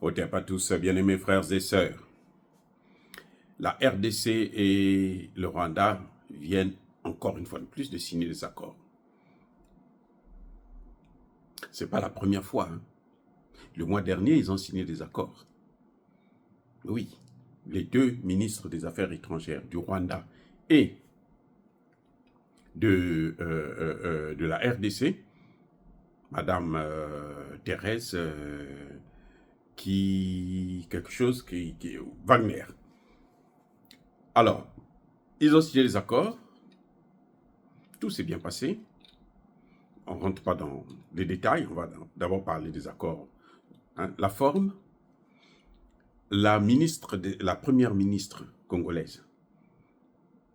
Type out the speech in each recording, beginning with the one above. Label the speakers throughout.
Speaker 1: Au terre à tous, bien-aimés frères et sœurs. La RDC et le Rwanda viennent encore une fois de plus de signer des accords. Ce n'est pas la première fois. Hein. Le mois dernier, ils ont signé des accords. Oui, les deux ministres des Affaires étrangères du Rwanda et de la RDC, Madame Thérèse, Wagner. Alors, ils ont signé les accords, tout s'est bien passé. On ne rentre pas dans les détails, on va d'abord parler des accords. Hein. La forme, la première ministre congolaise,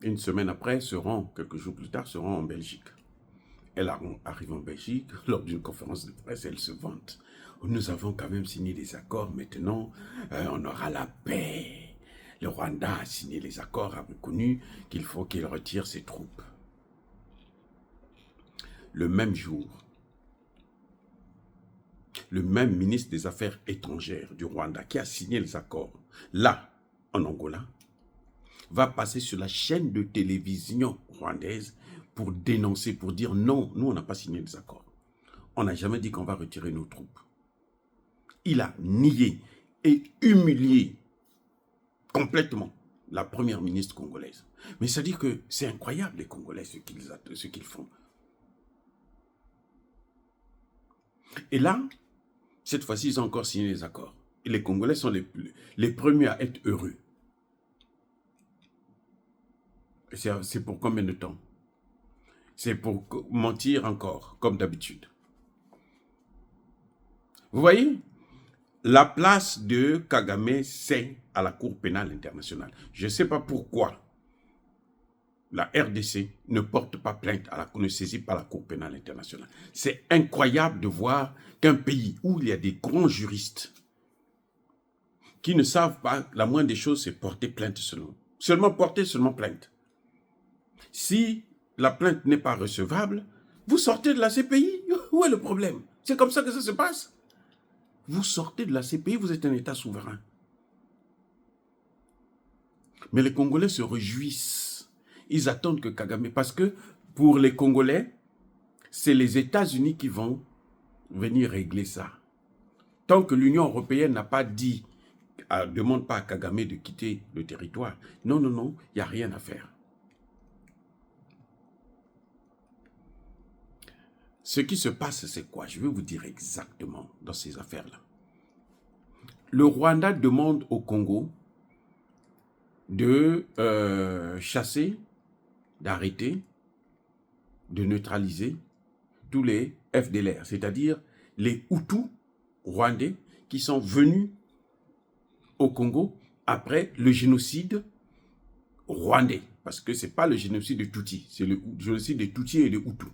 Speaker 1: une semaine après, quelques jours plus tard, se rend en Belgique. Elle arrive en Belgique, lors d'une conférence de presse, elle se vante. Nous avons quand même signé des accords, maintenant on aura la paix. Le Rwanda a signé les accords, a reconnu qu'il faut qu'il retire ses troupes. Le même jour, le même ministre des Affaires étrangères du Rwanda qui a signé les accords, là, en Angola, va passer sur la chaîne de télévision rwandaise pour dénoncer, pour dire non, nous on n'a pas signé les accords. On n'a jamais dit qu'on va retirer nos troupes. Il a nié et humilié complètement la première ministre congolaise. Mais ça dit que c'est incroyable les Congolais, ce qu'ils font. Et là, cette fois-ci, ils ont encore signé les accords. Et les Congolais sont les premiers à être heureux. C'est pour combien de temps? C'est pour mentir encore, comme d'habitude. Vous voyez, la place de Kagame, c'est à la Cour pénale internationale. Je ne sais pas pourquoi la RDC ne porte pas plainte, ne saisit pas la Cour pénale internationale. C'est incroyable de voir qu'un pays où il y a des grands juristes qui ne savent pas, la moindre des choses, c'est porter plainte seulement. Seulement porter plainte. Si la plainte n'est pas recevable, vous sortez de la CPI. Où est le problème? C'est comme ça que ça se passe. Vous sortez de la CPI, vous êtes un État souverain. Mais les Congolais se réjouissent. Ils attendent que Kagame... Parce que pour les Congolais, c'est les États-Unis qui vont venir régler ça. Tant que l'Union européenne n'a pas dit, demande pas à Kagame de quitter le territoire. Non, non, non, il n'y a rien à faire. Ce qui se passe, c'est quoi? Je vais vous dire exactement dans ces affaires-là. Le Rwanda demande au Congo de chasser, d'arrêter, de neutraliser tous les FDLR, c'est-à-dire les Hutus rwandais qui sont venus au Congo après le génocide rwandais. Parce que ce n'est pas le génocide de Tutsi, c'est le génocide des Tutsis et des Hutus.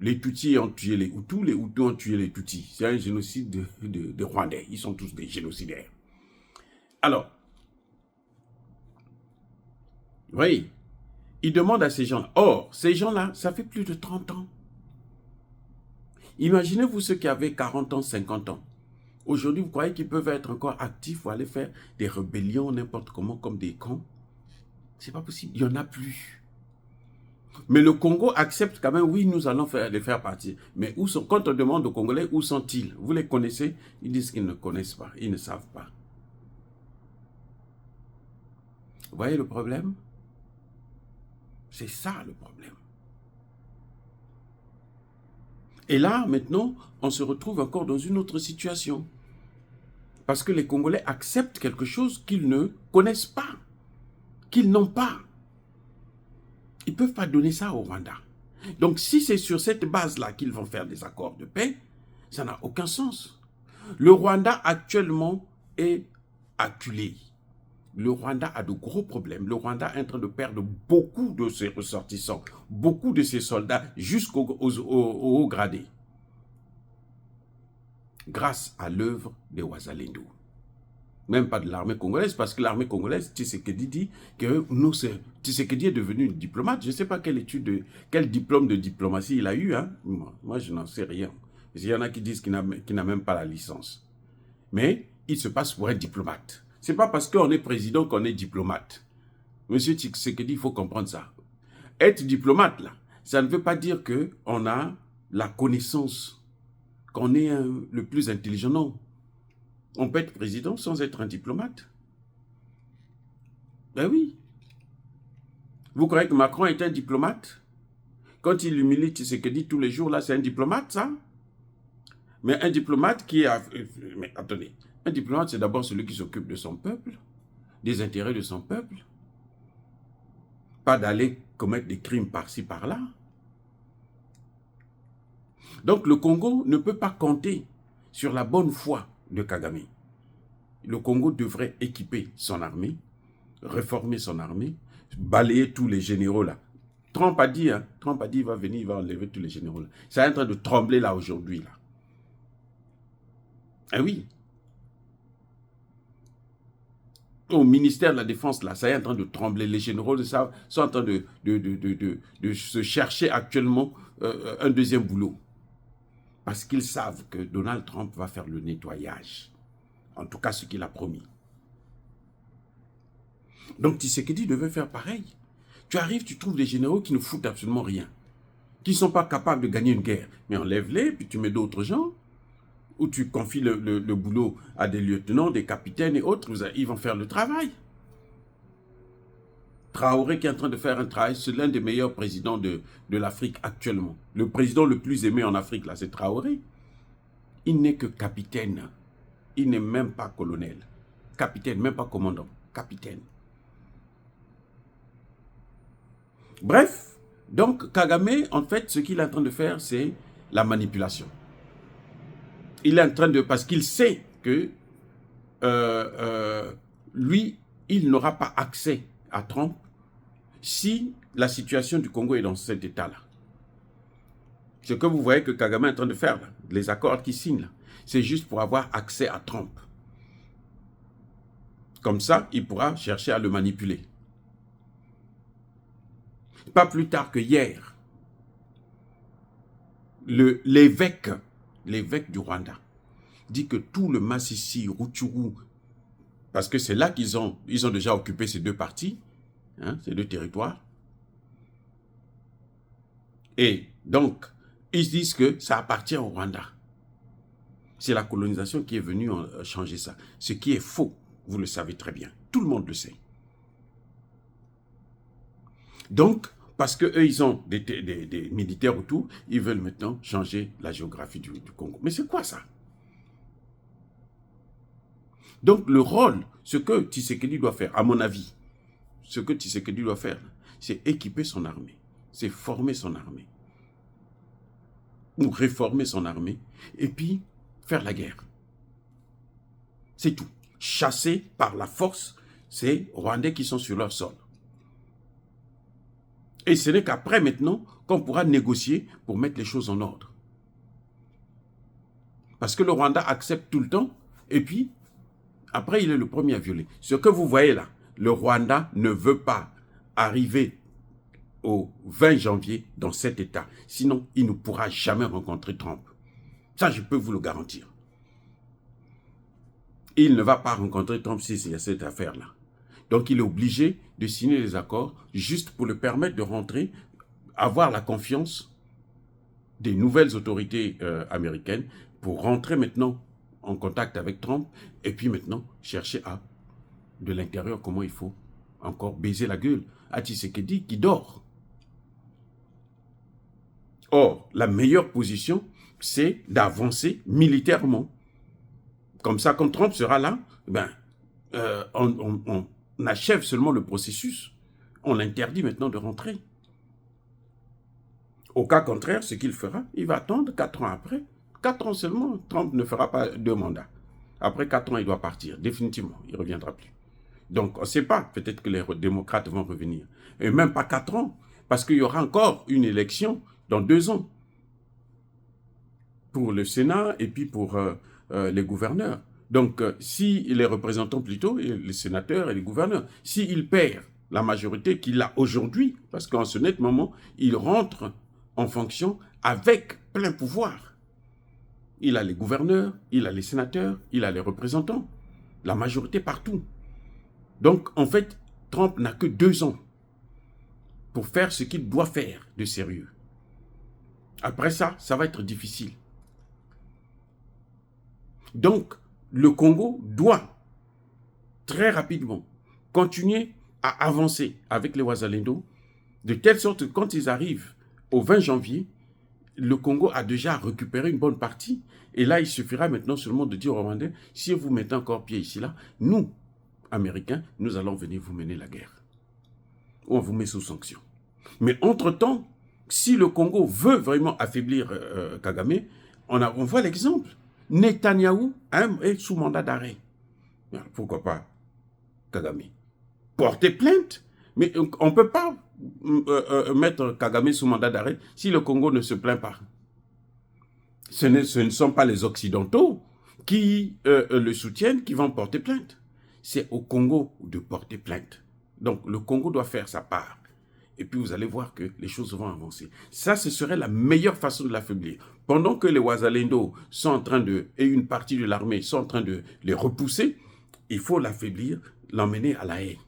Speaker 1: Les Tutsis ont tué les Hutus ont tué les Tutsis. C'est un génocide de Rwandais. Ils sont tous des génocidaires. Alors, vous voyez, ils demandent à ces gens-là. Or, ces gens-là, ça fait plus de 30 ans. Imaginez-vous ceux qui avaient 40 ans, 50 ans. Aujourd'hui, vous croyez qu'ils peuvent être encore actifs ou aller faire des rébellions n'importe comment comme des cons? C'est pas possible, il n'y en a plus. Mais le Congo accepte quand même, oui, nous allons les faire partir. Mais quand on demande aux Congolais, où sont-ils? Vous les connaissez? Ils disent qu'ils ne connaissent pas, ils ne savent pas. Vous voyez le problème? C'est ça le problème. Et là, maintenant, on se retrouve encore dans une autre situation. Parce que les Congolais acceptent quelque chose qu'ils ne connaissent pas, qu'ils n'ont pas. Ils ne peuvent pas donner ça au Rwanda. Donc, si c'est sur cette base-là qu'ils vont faire des accords de paix, ça n'a aucun sens. Le Rwanda, actuellement, est acculé. Le Rwanda a de gros problèmes. Le Rwanda est en train de perdre beaucoup de ses ressortissants, beaucoup de ses soldats, jusqu'aux hauts gradés. Grâce à l'œuvre des Wazalendo. Même pas de l'armée congolaise, parce que l'armée congolaise, Tshisekedi dit que nous, Tshisekedi est devenu diplomate. Je ne sais pas quel diplôme de diplomatie il a eu. Hein. Moi, je n'en sais rien. Il y en a qui disent qu'il n'a même pas la licence. Mais il se passe pour un diplomate. Ce n'est pas parce qu'on est président qu'on est diplomate. Monsieur Tshisekedi, il faut comprendre ça. Être diplomate, là, ça ne veut pas dire qu'on a la connaissance, qu'on est le plus intelligent. Non. On peut être président sans être un diplomate. Ben oui. Vous croyez que Macron est un diplomate? Quand il humilie Tshisekedi tous les jours, là, c'est un diplomate, ça? Mais un diplomate qui a... Mais attendez, un diplomate, c'est d'abord celui qui s'occupe de son peuple, des intérêts de son peuple. Pas d'aller commettre des crimes par-ci, par-là. Donc le Congo ne peut pas compter sur la bonne foi de Kagame. Le Congo devrait équiper son armée, réformer son armée, balayer tous les généraux là. Trump a dit, il va venir, il va enlever tous les généraux là. C'est en train de trembler là aujourd'hui là. Ah oui. Au ministère de la Défense, là, ça est en train de trembler. Les généraux sont en train de se chercher actuellement un deuxième boulot. Parce qu'ils savent que Donald Trump va faire le nettoyage. En tout cas, ce qu'il a promis. Donc, Tshisekedi devait faire pareil. Tu arrives, tu trouves des généraux qui ne foutent absolument rien. Qui ne sont pas capables de gagner une guerre. Mais enlève-les, puis tu mets d'autres gens. Ou tu confies le boulot à des lieutenants, des capitaines et autres. Ils vont faire le travail. Traoré qui est en train de faire un travail, c'est l'un des meilleurs présidents de l'Afrique actuellement. Le président le plus aimé en Afrique, là, c'est Traoré. Il n'est que capitaine. Il n'est même pas colonel. Capitaine, même pas commandant. Capitaine. Bref, donc Kagame, en fait, ce qu'il est en train de faire, c'est la manipulation. Il est en train de... Parce qu'il sait que lui, il n'aura pas accès à Trump si la situation du Congo est dans cet état-là. Ce que vous voyez que Kagame est en train de faire, là, les accords qu'il signe, c'est juste pour avoir accès à Trump. Comme ça, il pourra chercher à le manipuler. Pas plus tard que hier, l'évêque du Rwanda dit que tout le Massissi, Rutshuru, parce que c'est là qu'ils ont déjà occupé ces deux parties, ces deux territoires. Et donc, ils disent que ça appartient au Rwanda. C'est la colonisation qui est venue changer ça. Ce qui est faux, vous le savez très bien. Tout le monde le sait. Donc, parce qu'eux, ils ont des militaires autour, ils veulent maintenant changer la géographie du Congo. Mais c'est quoi ça? Donc, le rôle, ce que Tshisekedi doit faire, à mon avis, ce que Tshisekedi doit faire, c'est équiper son armée, c'est former son armée, ou réformer son armée, et puis faire la guerre. C'est tout. Chasser par la force ces Rwandais qui sont sur leur sol. Et ce n'est qu'après maintenant qu'on pourra négocier pour mettre les choses en ordre. Parce que le Rwanda accepte tout le temps, et puis, après, il est le premier à violer. Ce que vous voyez là, le Rwanda ne veut pas arriver au 20 janvier dans cet état. Sinon, il ne pourra jamais rencontrer Trump. Ça, je peux vous le garantir. Il ne va pas rencontrer Trump s'il y a cette affaire-là. Donc, il est obligé de signer les accords juste pour le permettre de rentrer, avoir la confiance des nouvelles autorités américaines pour rentrer maintenant en contact avec Trump et puis maintenant chercher à, de l'intérieur, comment il faut encore baiser la gueule à Tshisekedi qui dort. Or, la meilleure position, c'est d'avancer militairement. Comme ça, quand Trump sera là, ben, on achève seulement le processus. On l'interdit maintenant de rentrer. Au cas contraire, ce qu'il fera, il va attendre 4 ans après. 4 ans seulement, Trump ne fera pas 2 mandats. Après 4 ans, il doit partir, définitivement. Il ne reviendra plus. Donc, on ne sait pas, peut-être que les démocrates vont revenir. Et même pas 4 ans, parce qu'il y aura encore une élection dans 2 ans. Pour le Sénat et puis pour les gouverneurs. Donc, si les représentants plutôt, et les sénateurs et les gouverneurs, s'il perd la majorité qu'il a aujourd'hui, parce qu'en ce net moment, il rentre en fonction avec plein pouvoir. Il a les gouverneurs, il a les sénateurs, il a les représentants. La majorité partout. Donc, en fait, Trump n'a que 2 ans pour faire ce qu'il doit faire de sérieux. Après ça, ça va être difficile. Donc, le Congo doit très rapidement continuer à avancer avec les Wazalendo, de telle sorte que quand ils arrivent au 20 janvier, le Congo a déjà récupéré une bonne partie. Et là, il suffira maintenant seulement de dire aux Rwandais, si vous mettez encore pied ici, là, nous, Américains, nous allons venir vous mener la guerre. Ou on vous met sous sanction. Mais entre-temps, si le Congo veut vraiment affaiblir Kagame, on voit l'exemple. Netanyahou est sous mandat d'arrêt. Pourquoi pas Kagame? Porter plainte. Mais on ne peut pas mettre Kagame sous mandat d'arrêt si le Congo ne se plaint pas. Ce ne sont pas les Occidentaux qui le soutiennent qui vont porter plainte. C'est au Congo de porter plainte. Donc le Congo doit faire sa part. Et puis vous allez voir que les choses vont avancer. Ça, ce serait la meilleure façon de l'affaiblir. Pendant que les Wazalendo sont en train de, et une partie de l'armée sont en train de les repousser, il faut l'affaiblir, l'emmener à la haie.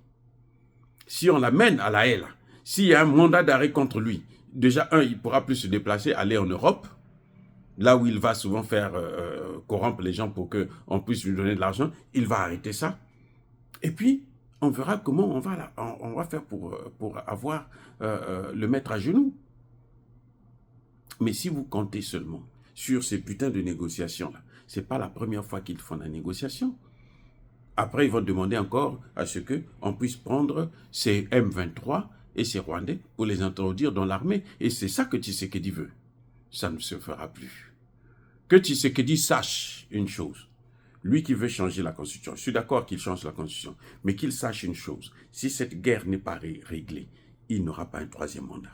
Speaker 1: Si on l'amène à la haie, s'il y a un mandat d'arrêt contre lui, déjà, il ne pourra plus se déplacer, aller en Europe, là où il va souvent faire corrompre les gens pour qu'on puisse lui donner de l'argent, il va arrêter ça. Et puis, on verra comment on va faire pour avoir le mettre à genoux. Mais si vous comptez seulement sur ces putains de négociations-là, ce n'est pas la première fois qu'ils font la négociation. Après, ils vont demander encore à ce qu'on puisse prendre ces M23 et ces Rwandais pour les introduire dans l'armée. Et c'est ça que Tshisekedi veut. Ça ne se fera plus. Que Tshisekedi sache une chose. Lui qui veut changer la Constitution, je suis d'accord qu'il change la Constitution, mais qu'il sache une chose. Si cette guerre n'est pas réglée, il n'aura pas un 3e mandat.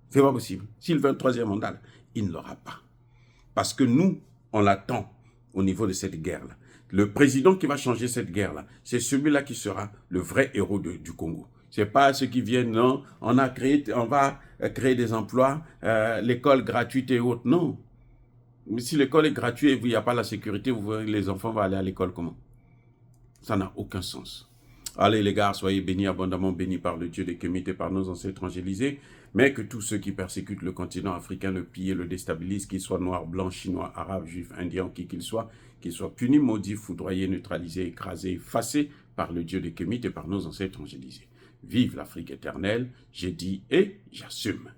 Speaker 1: C'est pas possible. S'il veut un 3e mandat, il ne l'aura pas. Parce que nous, on l'attend au niveau de cette guerre-là. Le président qui va changer cette guerre-là, c'est celui-là qui sera le vrai héros du Congo. Ce n'est pas ceux qui viennent, non, on va créer des emplois, l'école gratuite et autres. Non. Mais si l'école est gratuite et il n'y a pas la sécurité, les enfants vont aller à l'école comment? Ça n'a aucun sens. Allez les gars, soyez bénis, abondamment bénis par le Dieu des Kémites et par nos ancêtres angélisés, mais que tous ceux qui persécutent le continent africain, le pillent, le déstabilisent, qu'ils soient noirs, blancs, chinois, arabes, juifs, indiens, qui qu'ils soient punis, maudits, foudroyés, neutralisés, écrasés, effacés par le Dieu des Kémites et par nos ancêtres angélisés. Vive l'Afrique éternelle, j'ai dit et j'assume.